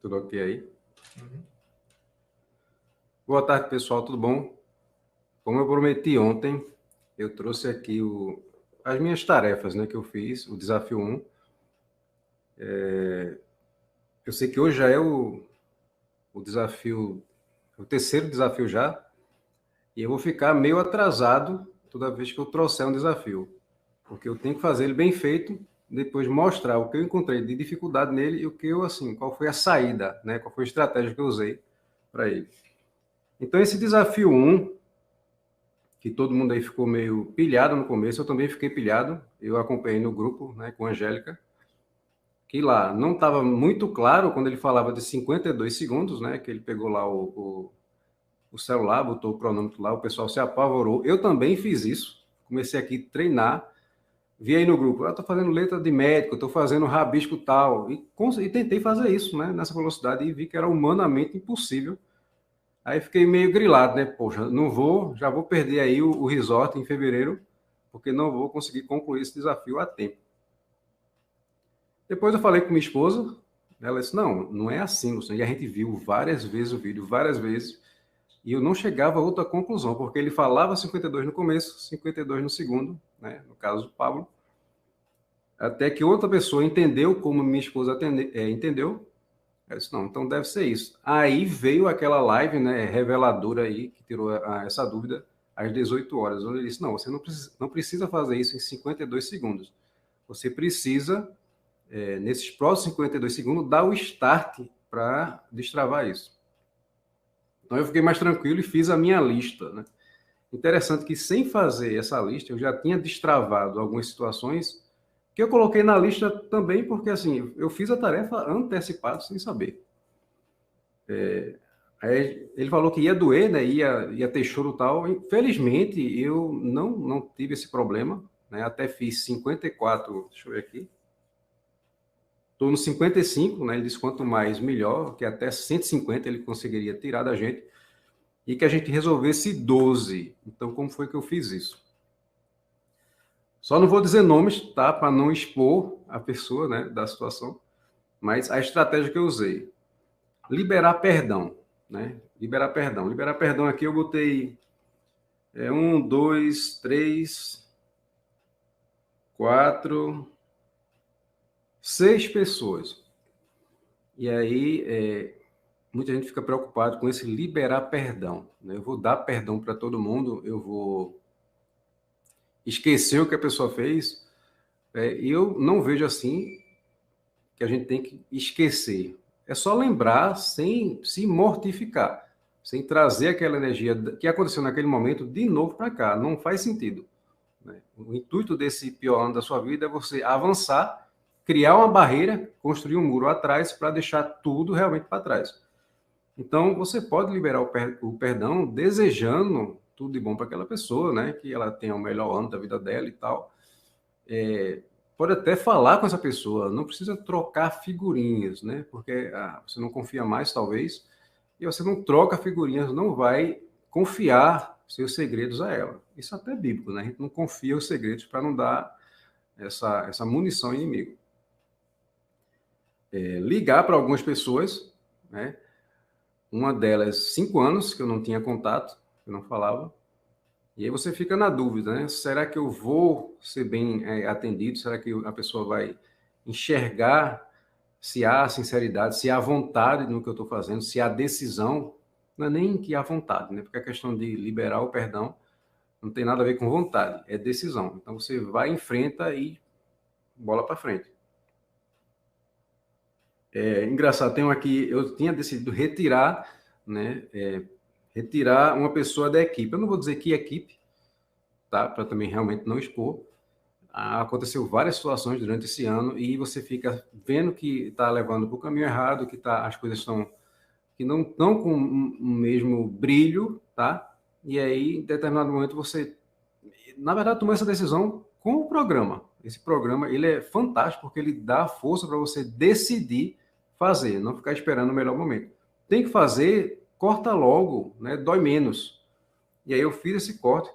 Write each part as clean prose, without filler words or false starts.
Tudo ok aí? Boa tarde, pessoal, tudo bom? Como eu prometi ontem, eu trouxe aqui as minhas tarefas, né, que eu fiz, o desafio 1. Eu sei que hoje já é o desafio, o terceiro desafio já, e eu vou ficar meio atrasado toda vez que eu trouxer um desafio, porque eu tenho que fazer ele bem feito, depois mostrar o que eu encontrei de dificuldade nele e o que eu, assim, qual foi a saída, né, qual foi a estratégia que eu usei para ele. Então, esse desafio 1, que todo mundo aí ficou meio pilhado no começo, eu também fiquei pilhado, eu acompanhei no grupo, né, com a Angélica, que lá não estava muito claro quando ele falava de 52 segundos, né, que ele pegou lá o celular, botou o cronômetro lá, o pessoal se apavorou, eu também fiz isso, comecei aqui a treinar, vi aí no grupo, estou fazendo letra de médico, estou fazendo rabisco tal, e tentei fazer isso, né, nessa velocidade, e vi que era humanamente impossível. Aí fiquei meio grilado, né? Poxa, não vou, já vou perder aí o resort em fevereiro, porque não vou conseguir concluir esse desafio a tempo. Depois eu falei com minha esposa, ela disse, não é assim, Luciano. E a gente viu várias vezes o vídeo, várias vezes, e eu não chegava a outra conclusão, porque ele falava 52 no começo, 52 no segundo, né? No caso do Pablo, até que outra pessoa entendeu como minha esposa entendeu. Eu disse, não, então deve ser isso. Aí veio aquela live, né, reveladora aí, que tirou essa dúvida, às 18 horas, onde ele disse, não, você não precisa fazer isso em 52 segundos. Você precisa, nesses próximos 52 segundos, dar o start para destravar isso. Então eu fiquei mais tranquilo e fiz a minha lista, né? Interessante que sem fazer essa lista, eu já tinha destravado algumas situações que eu coloquei na lista também, porque assim, eu fiz a tarefa antecipada sem saber. Aí ele falou que ia doer, né? Ia ter choro e tal. Infelizmente, eu não tive esse problema, né? Até fiz 54, deixa eu ver aqui. Estou no 55, né? Ele disse quanto mais melhor, que até 150 ele conseguiria tirar da gente e que a gente resolvesse 12. Então, como foi que eu fiz isso? Só não vou dizer nomes, tá? Para não expor a pessoa, né? Da situação. Mas a estratégia que eu usei. Liberar perdão, né? Liberar perdão. Liberar perdão aqui eu botei 1, 2, 3, 4, 6 pessoas. E aí, muita gente fica preocupado com esse liberar perdão, né? Eu vou dar perdão para todo mundo, eu vou esquecer o que a pessoa fez. E eu não vejo assim que a gente tem que esquecer. É só lembrar sem se mortificar, sem trazer aquela energia que aconteceu naquele momento de novo para cá. Não faz sentido, né? O intuito desse pior ano da sua vida é você avançar, criar uma barreira, construir um muro atrás para deixar tudo realmente para trás. Então, você pode liberar o perdão desejando tudo de bom para aquela pessoa, né? Que ela tenha o melhor ano da vida dela e tal. Pode até falar com essa pessoa, não precisa trocar figurinhas, né? Porque você não confia mais, talvez, e você não troca figurinhas, não vai confiar seus segredos a ela. Isso até é bíblico, né? A gente não confia os segredos para não dar essa munição ao inimigo. Ligar para algumas pessoas, né? Uma delas, 5 anos, que eu não tinha contato, eu não falava. E aí você fica na dúvida, né? Será que eu vou ser bem atendido? Será que a pessoa vai enxergar se há sinceridade, se há vontade no que eu estou fazendo, se há decisão? Não é nem que há vontade, né? Porque a questão de liberar o perdão não tem nada a ver com vontade, é decisão. Então você vai, enfrenta e bola para frente. Engraçado, tem um aqui, eu tinha decidido retirar, né? Retirar uma pessoa da equipe. Eu não vou dizer que equipe, tá? Para também realmente não expor. Aconteceu várias situações durante esse ano e você fica vendo que está levando para o caminho errado, que as coisas estão que não estão com o mesmo brilho, tá? E aí, em determinado momento, você, na verdade, tomou essa decisão com o programa. Esse programa, ele é fantástico porque ele dá força para você decidir fazer, não ficar esperando o melhor momento. Tem que fazer, corta logo, né? Dói menos. E aí eu fiz esse corte.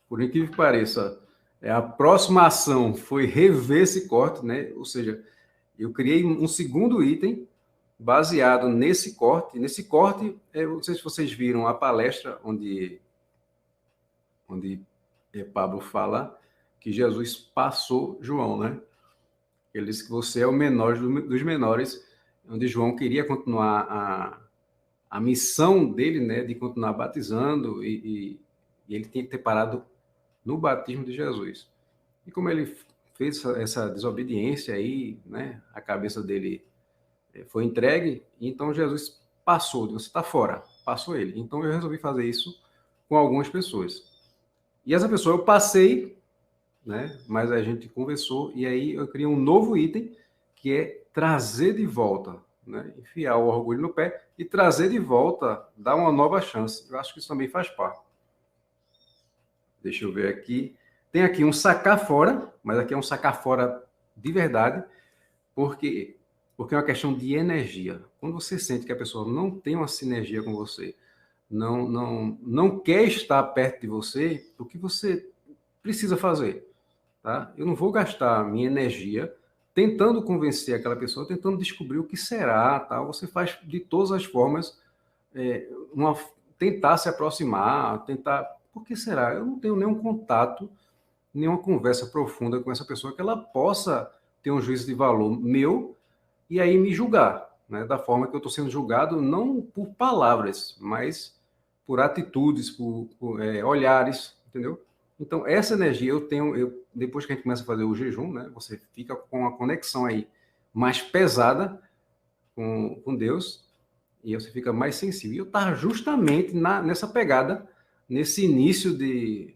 Por incrível que pareça, a próxima ação foi rever esse corte, né? Ou seja, eu criei um segundo item baseado nesse corte. Nesse corte, eu não sei se vocês viram a palestra onde Pablo fala que Jesus passou João, né? Ele disse que você é o menor dos menores, onde João queria continuar a missão dele, né, de continuar batizando, e ele tinha que ter parado no batismo de Jesus. E como ele fez essa desobediência aí, né, a cabeça dele foi entregue, então Jesus passou, você está fora, passou ele. Então eu resolvi fazer isso com algumas pessoas. E essa pessoa eu passei, né, mas a gente conversou, e aí eu criei um novo item, que é trazer de volta, né, enfiar o orgulho no pé e trazer de volta, dar uma nova chance. Eu acho que isso também faz parte. Deixa eu ver aqui. Tem aqui um sacar fora, mas aqui é um sacar fora de verdade, porque é uma questão de energia. Quando você sente que a pessoa não tem uma sinergia com você, não quer estar perto de você, o que você precisa fazer? Tá? Eu não vou gastar minha energia tentando convencer aquela pessoa, tentando descobrir o que será, tá? Você faz de todas as formas, tentar se aproximar, tentar... Por que será? Eu não tenho nenhum contato, nenhuma conversa profunda com essa pessoa que ela possa ter um juízo de valor meu e aí me julgar, né? Da forma que eu estou sendo julgado, não por palavras, mas por atitudes, por olhares, entendeu? Então, essa energia depois que a gente começa a fazer o jejum, né? Você fica com uma conexão aí mais pesada com Deus e você fica mais sensível. E eu estava justamente nessa pegada, nesse início de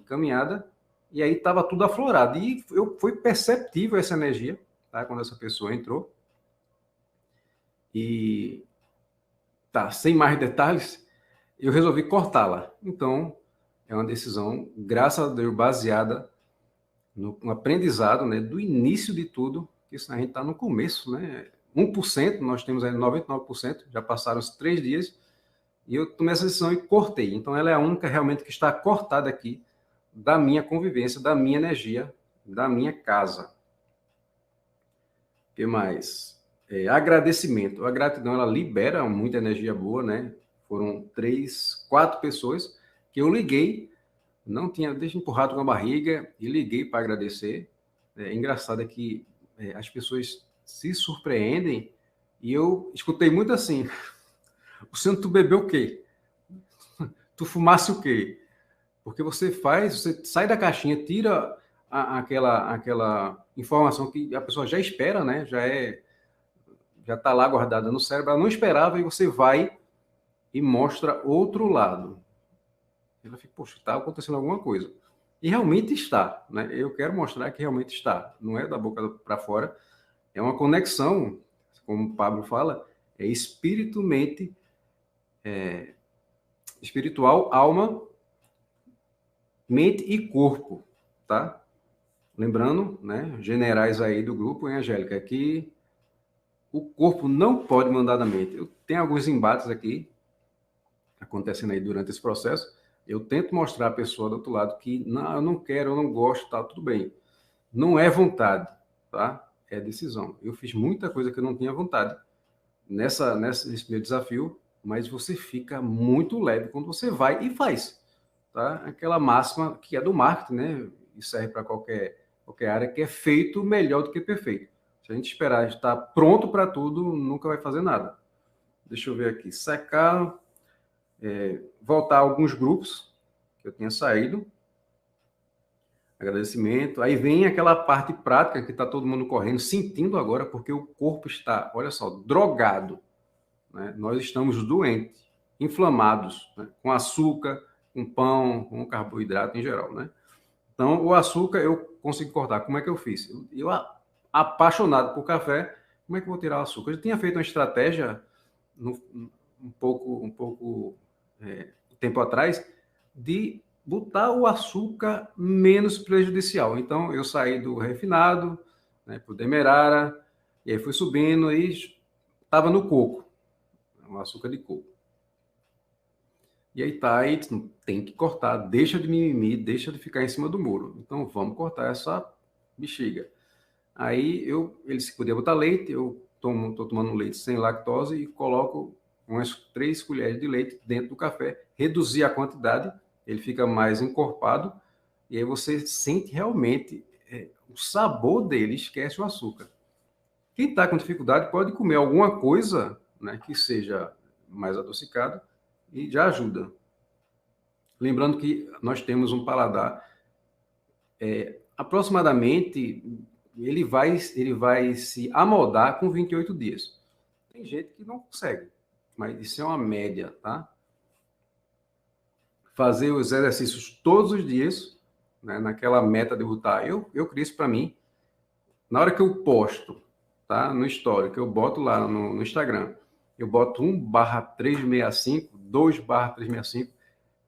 caminhada, e aí estava tudo aflorado. E foi perceptível essa energia, tá? Quando essa pessoa entrou. E tá, sem mais detalhes, eu resolvi cortá-la. Então, é uma decisão, graças a Deus, baseada no aprendizado, né, do início de tudo, que isso a gente está no começo, né? 1%, nós temos aí 99%, já passaram os 3 dias, e eu tomei essa decisão e cortei. Então, ela é a única realmente que está cortada aqui da minha convivência, da minha energia, da minha casa. O que mais? Agradecimento. A gratidão, ela libera muita energia boa, né? Foram 3, 4 pessoas que eu liguei, não tinha, deixa empurrado com a barriga, e liguei para agradecer. Engraçado é que as pessoas se surpreendem, e eu escutei muito assim: o senhor, tu bebeu o quê? Tu fumasse o quê? Porque você sai da caixinha, tira aquela informação que a pessoa já espera, né? Já está lá guardada no cérebro, ela não esperava, e você vai e mostra outro lado. Ela fica, poxa, está acontecendo alguma coisa. E realmente está, né? Eu quero mostrar que realmente está. Não é da boca para fora, é uma conexão, como o Pablo fala, é espírito, mente, espiritual, alma, mente e corpo, tá? Lembrando, né, generais aí do grupo, hein, Angélica, que o corpo não pode mandar na mente. Eu tenho alguns embates aqui acontecendo aí durante esse processo. Eu tento mostrar à pessoa do outro lado que não, eu não quero, eu não gosto, tá tudo bem. Não é vontade, tá? É decisão. Eu fiz muita coisa que eu não tinha vontade nesse meu desafio, mas você fica muito leve quando você vai e faz, tá? Aquela máxima que é do marketing, né? E serve para qualquer área, que é feito melhor do que perfeito. Se a gente esperar estar pronto para tudo, nunca vai fazer nada. Deixa eu ver aqui. Secar, voltar a alguns grupos que eu tinha saído. Agradecimento. Aí vem aquela parte prática que está todo mundo correndo, sentindo agora, porque o corpo está, olha só, drogado, né? Nós estamos doentes, inflamados, né? Com açúcar, com pão, com carboidrato em geral, né? Então, o açúcar eu consigo cortar. Como é que eu fiz? Eu apaixonado por café, como é que eu vou tirar o açúcar? Eu já tinha feito uma estratégia um pouco tempo atrás de botar o açúcar menos prejudicial. Então, eu saí do refinado, né, para o demerara, e aí fui subindo e estava no coco, o açúcar de coco. E aí tá, aí tem que cortar, deixa de mimimi, deixa de ficar em cima do muro. Então, vamos cortar essa bexiga. Aí ele se podia botar leite, eu estou tomando leite sem lactose e coloco umas 3 colheres de leite dentro do café, reduzir a quantidade, ele fica mais encorpado, e aí você sente realmente o sabor dele, esquece o açúcar. Quem está com dificuldade pode comer alguma coisa, né, que seja mais adocicada e já ajuda. Lembrando que nós temos um paladar, aproximadamente, ele vai se amoldar com 28 dias. Tem gente que não consegue, mas isso é uma média, tá? Fazer os exercícios todos os dias, né, naquela meta de botar. Eu criei isso para mim. Na hora que eu posto, tá, no story, que eu boto lá no Instagram, eu boto 1/365, 2/365,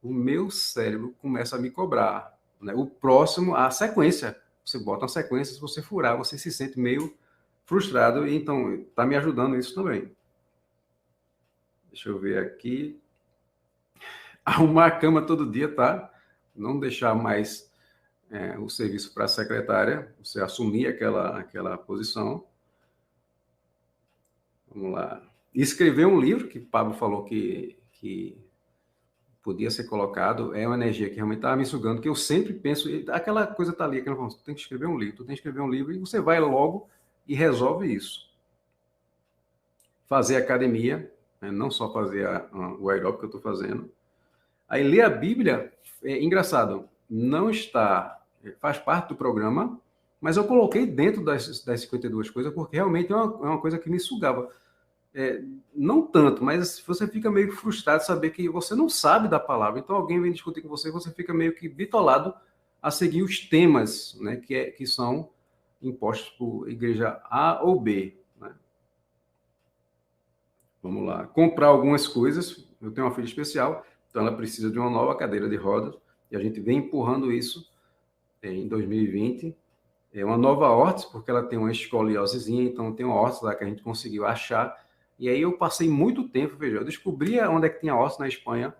o meu cérebro começa a me cobrar, né? O próximo, a sequência. Você bota uma sequência, se você furar, você se sente meio frustrado, então está me ajudando isso também. Deixa eu ver aqui. Arrumar a cama todo dia, tá? Não deixar mais o serviço para a secretária, você assumir aquela posição. Vamos lá. Escrever um livro, que o Pablo falou que podia ser colocado, é uma energia que realmente estava me sugando, que eu sempre penso, aquela coisa está ali, que tu tem que escrever um livro, tu tem que escrever um livro, e você vai logo e resolve isso. Fazer academia, né? Não só fazer o aeróbico que eu estou fazendo. Aí ler a Bíblia, é engraçado, não está, faz parte do programa, mas eu coloquei dentro das 52 coisas, porque realmente é uma coisa que me sugava. Não tanto, mas você fica meio frustrado de saber que você não sabe da palavra. Então alguém vem discutir com você fica meio que bitolado a seguir os temas, né, que são impostos por igreja A ou B. Né? Vamos lá. Comprar algumas coisas. Eu tenho uma filha especial, então ela precisa de uma nova cadeira de rodas, e a gente vem empurrando isso em 2020. É uma nova órtese, porque ela tem uma escoliosezinha, então tem uma órtese lá que a gente conseguiu achar. E aí eu passei muito tempo, veja, eu descobri onde é que tinha órtese na Espanha,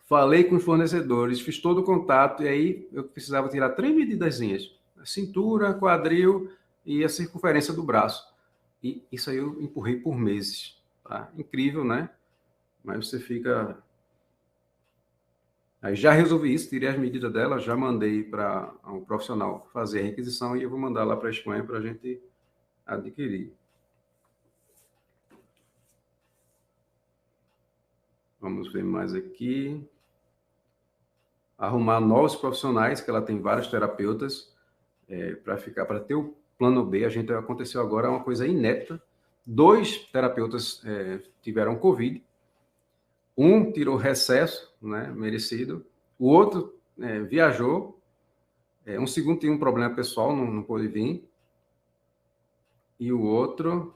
falei com os fornecedores, fiz todo o contato, e aí eu precisava tirar 3 medidazinhas, cintura, quadril e a circunferência do braço. E isso aí eu empurrei por meses. Tá? Incrível, né? Mas você fica... Aí já resolvi isso, tirei as medidas dela, já mandei para um profissional fazer a requisição e eu vou mandar lá para a Espanha para a gente adquirir. Vamos ver mais aqui. Arrumar novos profissionais, que ela tem vários terapeutas, para ter o plano B. Aconteceu agora uma coisa inédita. 2 terapeutas tiveram Covid. Um tirou recesso, né, merecido. O outro viajou. Um segundo tinha um problema pessoal, não pôde vir. E o outro...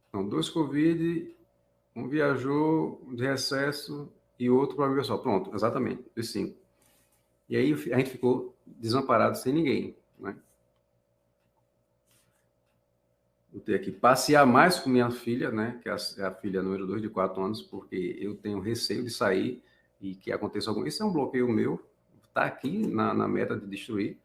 Então, 2 Covid, um viajou de recesso e o outro problema pessoal. Pronto, exatamente, os 5. E aí a gente ficou desamparado sem ninguém. Né? Vou ter que passear mais com minha filha, né, que é a filha número 2 de 4 anos, porque eu tenho receio de sair e que aconteça algum... Isso é um bloqueio meu, está aqui na meta de destruir,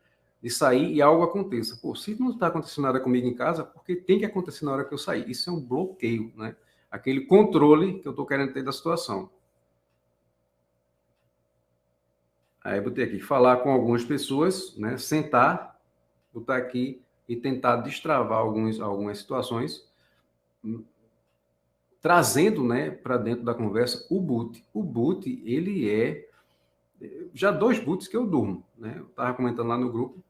de sair e algo aconteça. Pô, se não está acontecendo nada comigo em casa, porque tem que acontecer na hora que eu sair. Isso é um bloqueio, né? Aquele controle que eu estou querendo ter da situação. Aí vou ter que falar com algumas pessoas, né, sentar, botar aqui e tentar destravar algumas situações, trazendo, né, para dentro da conversa o boot. O boot, ele já 2 boots que eu durmo, né? Eu estava comentando lá no grupo,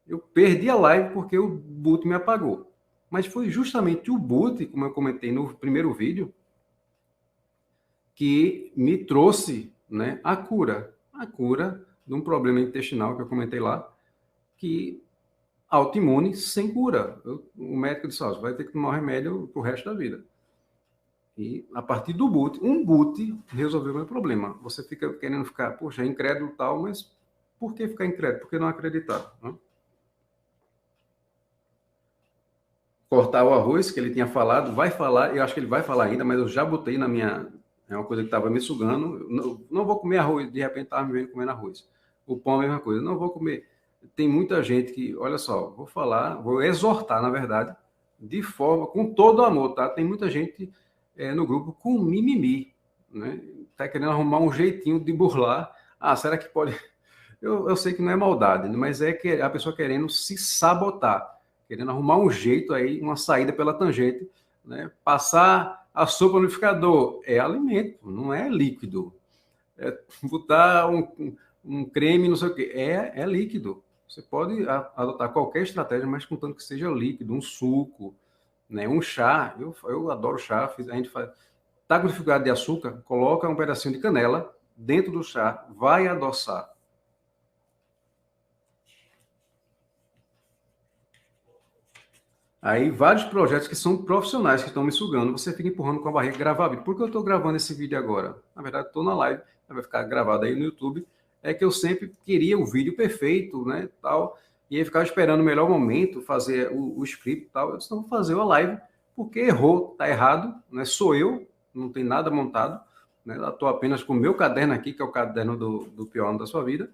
eu perdi a live porque o boot me apagou. Mas foi justamente o boot, como eu comentei no primeiro vídeo, que me trouxe, né, a cura de um problema intestinal que eu comentei lá, que autoimune sem cura. O médico disse, vai ter que tomar o remédio pro resto da vida. E a partir do boot, um boot resolveu o meu problema. Você fica querendo ficar, poxa, incrédulo e tal, mas por que ficar incrédulo? Por que não acreditar? Né? Cortar o arroz, que ele tinha falado, vai falar, eu acho que ele vai falar ainda, mas eu já botei na minha... É uma coisa que estava me sugando. Não vou comer arroz, de repente estava me vendo comendo arroz. O pão é a mesma coisa. Não vou comer. tem muita gente que, olha só, vou exortar, na verdade, de forma, com todo amor, tá? Tem muita gente no grupo com mimimi, né? Tá querendo arrumar um jeitinho de burlar. Ah, será que pode? Eu sei que não é maldade, né? Mas é que a pessoa querendo se sabotar, querendo arrumar um jeito aí, uma saída pela tangente, né? Passar a sopa no liquidificador é alimento, não é líquido. Botar um creme, não sei o quê, é líquido. Você pode adotar qualquer estratégia, mas contanto que seja líquido, um suco, né? Um chá. Eu adoro chá. A gente faz. Tá com dificuldade de açúcar? Coloca um pedacinho de canela dentro do chá, vai adoçar. Aí, vários projetos que são profissionais que estão me sugando, você fica empurrando com a barriga gravar vídeo. Por que eu estou gravando esse vídeo agora? Na verdade, estou na live, vai ficar gravado aí no YouTube. É que eu sempre queria o vídeo perfeito, né, tal, e aí ficava esperando o melhor momento, fazer o script e tal. Eu disse, não, vou fazer uma live, porque errou, tá errado, né, sou eu, não tem nada montado, né, estou apenas com o meu caderno aqui, que é o caderno do pior ano da sua vida,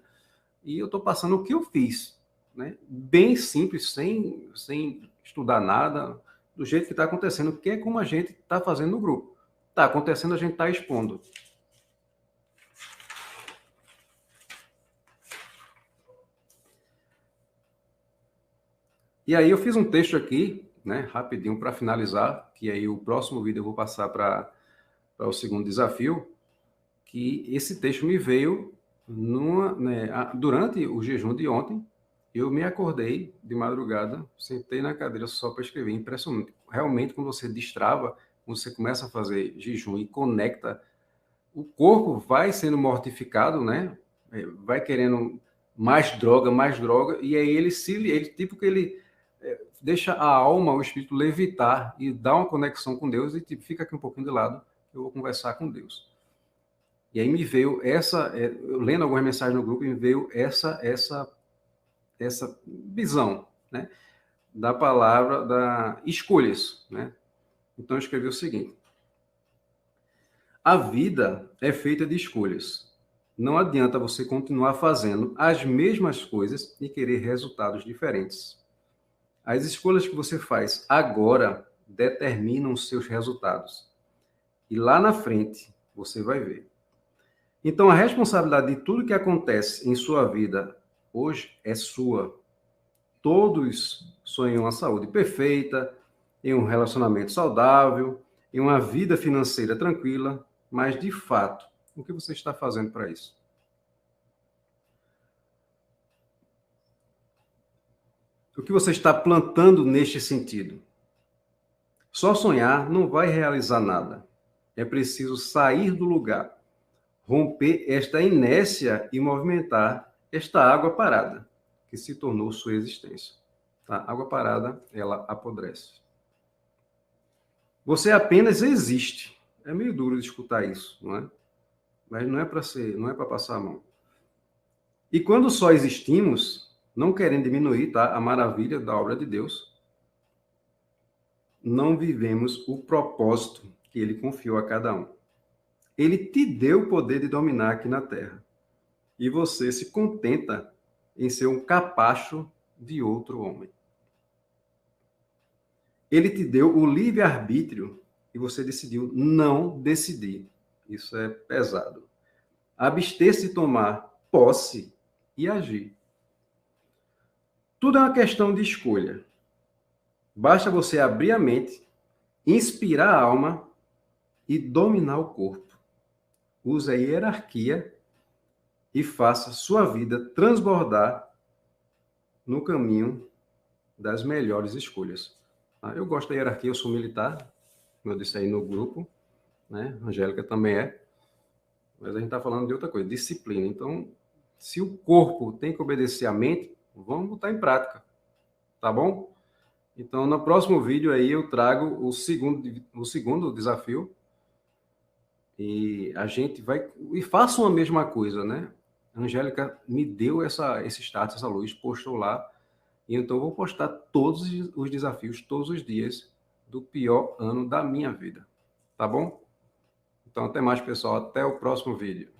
e eu estou passando o que eu fiz, né? Bem simples, sem estudar nada, do jeito que está acontecendo, que é como a gente está fazendo no grupo. Está acontecendo, a gente está expondo. E aí eu fiz um texto aqui, né, rapidinho para finalizar, que aí o próximo vídeo eu vou passar para o segundo desafio, que esse texto me veio durante o jejum de ontem. Eu me acordei de madrugada, sentei na cadeira só para escrever. Impressionante. Realmente, quando você destrava, quando você começa a fazer jejum e conecta, o corpo vai sendo mortificado, né? Vai querendo mais droga, e aí ele tipo que ele deixa a alma, o espírito levitar e dá uma conexão com Deus e tipo, fica aqui um pouquinho de lado, eu vou conversar com Deus. E aí me veio eu lendo algumas mensagens no grupo, me veio essa visão, né, da palavra da escolhas, né? Então eu escrevi o seguinte: a vida é feita de escolhas. Não adianta você continuar fazendo as mesmas coisas e querer resultados diferentes. As escolhas que você faz agora determinam os seus resultados. E lá na frente você vai ver. Então a responsabilidade de tudo que acontece em sua vida hoje é sua. Todos sonham a saúde perfeita, em um relacionamento saudável, em uma vida financeira tranquila, mas de fato, o que você está fazendo para isso? O que você está plantando neste sentido? Só sonhar não vai realizar nada. É preciso sair do lugar, romper esta inércia e movimentar esta água parada, que se tornou sua existência. A água parada, ela apodrece. Você apenas existe. É meio duro de escutar isso, não é? Mas não é para ser, não é para passar a mão. E quando só existimos, não querendo diminuir, tá, a maravilha da obra de Deus, não vivemos o propósito que ele confiou a cada um. Ele te deu o poder de dominar aqui na Terra. E você se contenta em ser um capacho de outro homem. Ele te deu o livre-arbítrio e você decidiu não decidir. Isso é pesado. Abster-se de tomar posse e agir. Tudo é uma questão de escolha. Basta você abrir a mente, inspirar a alma e dominar o corpo. Use a hierarquia e faça sua vida transbordar no caminho das melhores escolhas. Eu gosto da hierarquia, eu sou militar, como eu disse aí no grupo, né? A Angélica também é, mas a gente está falando de outra coisa, disciplina. Então, se o corpo tem que obedecer à mente, vamos botar em prática, tá bom? Então, no próximo vídeo aí eu trago o segundo desafio e a gente vai e façam a mesma coisa, né? A Angélica me deu esse start, essa luz, postou lá, e então eu vou postar todos os desafios todos os dias do pior ano da minha vida, tá bom? Então, até mais, pessoal, até o próximo vídeo.